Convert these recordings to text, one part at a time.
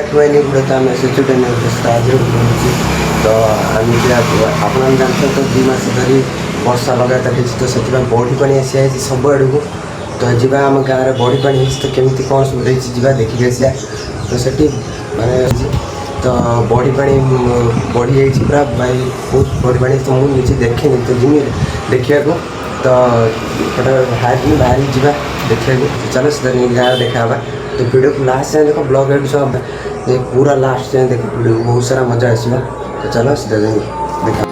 नहीं गुड़े तो आम सिचुएशन तो आम आप जानते तो 2 मास धरी वर्षा लगातार हो तो से बढ़ी पानी आसी जाए सब आड़ को तो जी आम गाँव में बढ़ी पानी तो केमी कौन सब जा देखिक आसा तो से माने तो बढ़ी पानी बढ़ी जाइए पूरा भाई बहुत बढ़ी पानी तो मुझे निजे देखी तो जिमी देखा तो बाहर बाहरी जा देखा चलो से गाँव देखा तो वीडियो को लास्ट जाए देखो ब्लॉग एड सब पूरा लास्ट जाए देखो वीडियो बहुत सारा मजा आसो तो चलो सीधा देखा।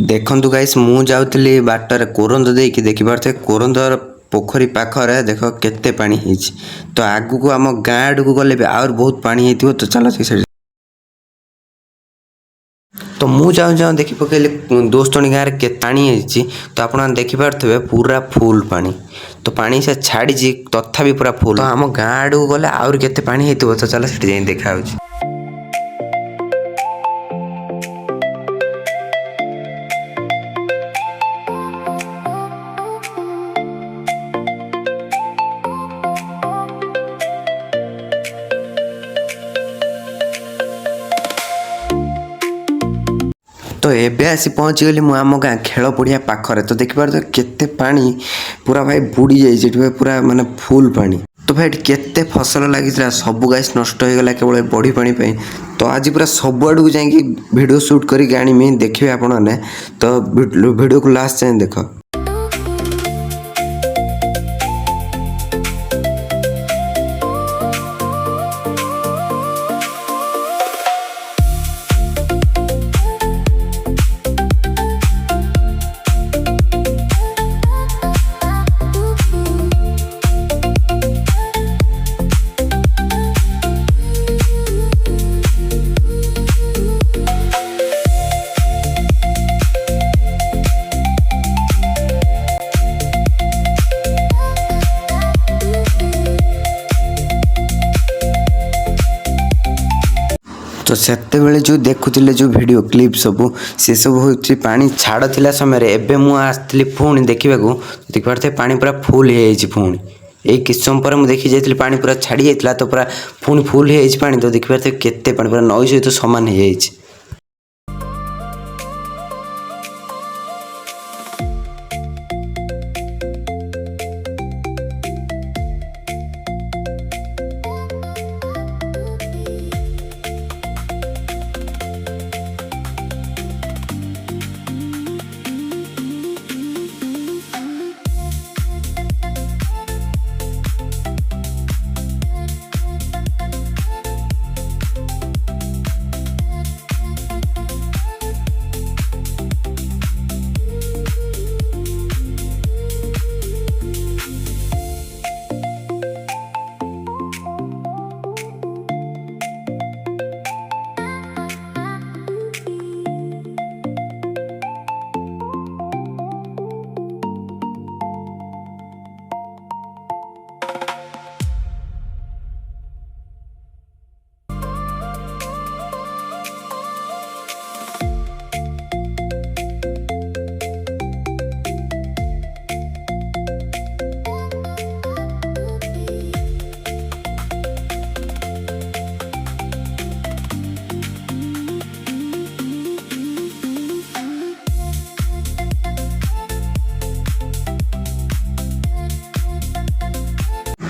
देखु गाइस मु जाऊली बाटर कोरंद देकी देखी पारे कोरंदर पोखरी पाखरे देख केते पानी हिच तो आगु को आम गाँ आड़ को गले भी आउर बहुत पानी होती तो चलो तो मु जाऊँ जाऊँ देखी पकेली दोस्तनी गाँव में केते पानी होती तो आप देखी पारे पूरा फुल पानी तो पानी से छाड़ी तथा भी पूरा फुल तो आम गाँ आड़ को गले आउर केते पानी होती तो चलो से देखा। तो एबे आसी पहुँची गली मुझे आम गाँ खेल पड़िया पाखरे तो देखिपार केते पानी पूरा भाई बुड़ी जाइए पूरा माने फुल पानी तो भाई केते फसल लगी सब गाइस नष्ट हो गला केवल बढ़ी पानी तो आज पूरा सब आड़ को जाकि वीडियो शूट करी आनी देखिए आपण तो वीडियो को लास्ट जाए देख। तो सेते बेले जो देखुले जो वीडियो क्लिप सब से सब हो पानी छाड़ थिला समय एबे मु आसली पुणी देखा देखिए पानी पूरा फुल हो पुणी यही किस समय पर मुझे देखी जाइए पानी पूरा छाड़ी जाता तो पूरा पुणी फुल हो पानी तो देखिए केते पानी पूरा नई सहित सामान हो जाए।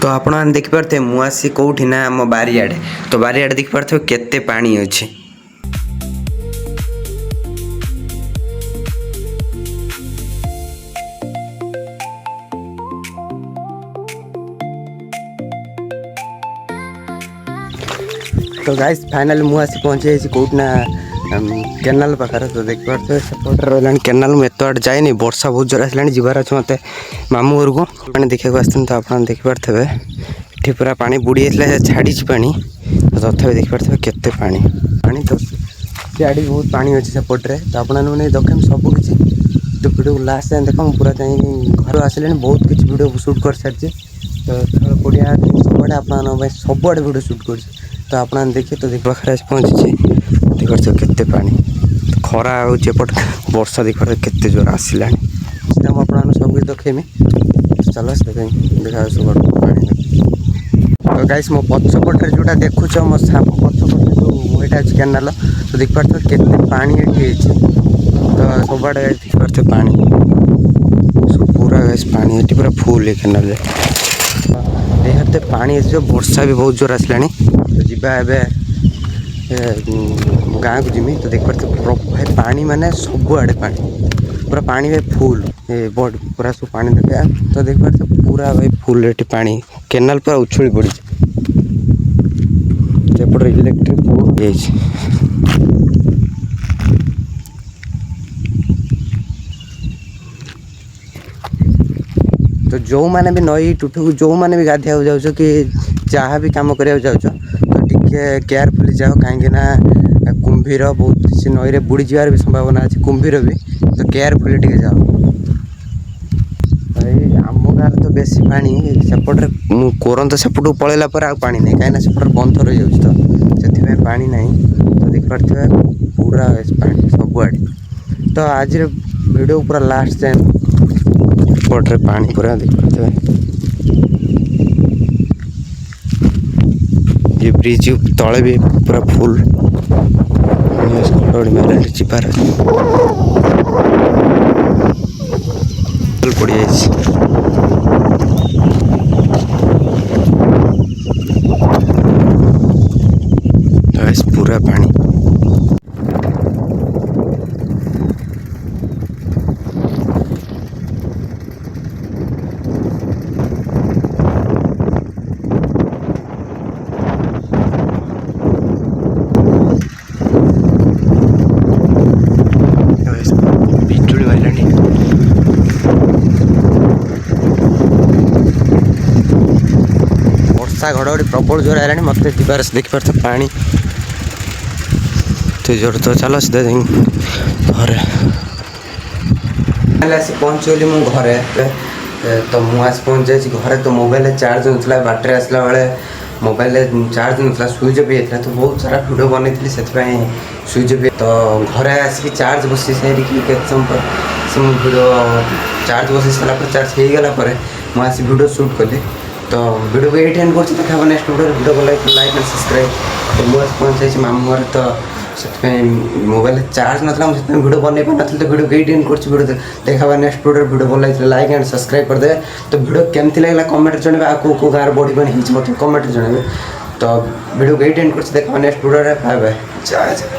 तो आपण देखिपे मुझे कौटी ना आम बारियाड़े तो बारियाड़े देखिपे केते पानी अच्छे। तो गाइस फाइनाली मुझे आसी पहुँची कौटना केनाल पाखे तो देखिए सेपटे रहा केनाल मुझे एत आड़े जाए वर्षा बहुत जोर आसा जीवार अच्छे मत मामू घर को पानी देखा आसते तो आप देखिपे ये पूरा पानी बुड़ी जाता छाड़ी पा तो तथा देखिपे केते पानी पानी तो सियाड़ी बहुत पानी अच्छे सेपटे तो आपने देखें सबकि तो वीडियो लास्ट टाइम देख पूरा घर आसिले बहुत किसी वीडियो शूट कर सारी तो खेल पड़िया सबुआड़े आप सबुआड़े वीडियो शूट कर तो आप देखिए तो देख पाखे पहुँची देखिए केते पानी तो खरा होपट वर्षा देखिए केते जोर आसला मुझे सब देखेमी चलो देखा सब पानी तो गाइस मो पछपटे जोटा देखुच मो पछपटे जो यहाँ अच्छे केनाल तो देखिए केते पानी ये तो सबुआड़े देखिए पानी सब पूरा गाइस पानी ये पूरा फुल है केनाल देखते पानी जो वर्षा भी बहुत जोर आसला तो जीवा गाँ को जिमी तो देखिए भाई पानी माने सबुआड़े पानी पूरा पानी भाई फुल ये बोर्ड पूरा सब पानी देखा तो देखिए पूरा भाई फुल ये पानी केनाल पूरा उछली पड़ी सेपटे इलेक्ट्रिक पोल तो जो मैंने भी नई टुठू जो मैंने भी गाधिया जाओ कि जहाँ भी कम करा जाओ तो टे केयरफुली जाओ कहीं कुंभीर बहुत किसी नई बुड़ी जावार भी संभावना अच्छे कुंभीर भी तो केयरफुली टे जाओ आम गाँव तो बेसी पानी सेपटे कोरंत सेपट पलैला पानी नहीं कहीं सेपटे बंध रही जाऊँ तो से पानी ना तो देखिए पूरा पानी सबुआड़े तो आज वीडियो पूरा लास्ट टाइम सेपटे पानी पूरा देखिए ये ब्रिज तले भी पूरा फुल मेला जीवार पड़ जाए पूरा पानी बिजुली मारे वर्षा घड़घड़ी प्रबल जोर है मत जीवार देखिए पानी तो जोर तो चलो सीधा घरे पहुँचली मु घरे तो मुझे पहुँच जाए घरे तो मोबाइल चार्ज ना बाटर आसला बेले मोबाइल चार्ज ना स्विच ऑफ होता तो बहुत सारा वीडियो बनई से स्विच ऑफ तो घरे आसिक चार्ज बसी सारिकी समय वीडियो चार्ज बसी सारापर चार्ज हो गला मुझे वीडियो शूट कली तो वीडियो को ये एंड कर देखा नेक्स्ट वीडियो भल लाइक एंड सब्सक्राइब तो मुझे पहुँच जाए मामू घर तो से मोबाइल चार्ज नाला मुझे वीडियो बनई पार तो वीडियो को ये एंड कर देखा नेक्स्ट वीडियो भल लगे लाइक एंड सब्सक्राइब करदे तो वीडियो केमती लगे कमेंट जनइबे आ को गाँव बढ़ी बनी कमेंट जनइबे तो वीडियो को ये एंड कर देखा नेक्स्ट वीडियो बाय बाय जय जय।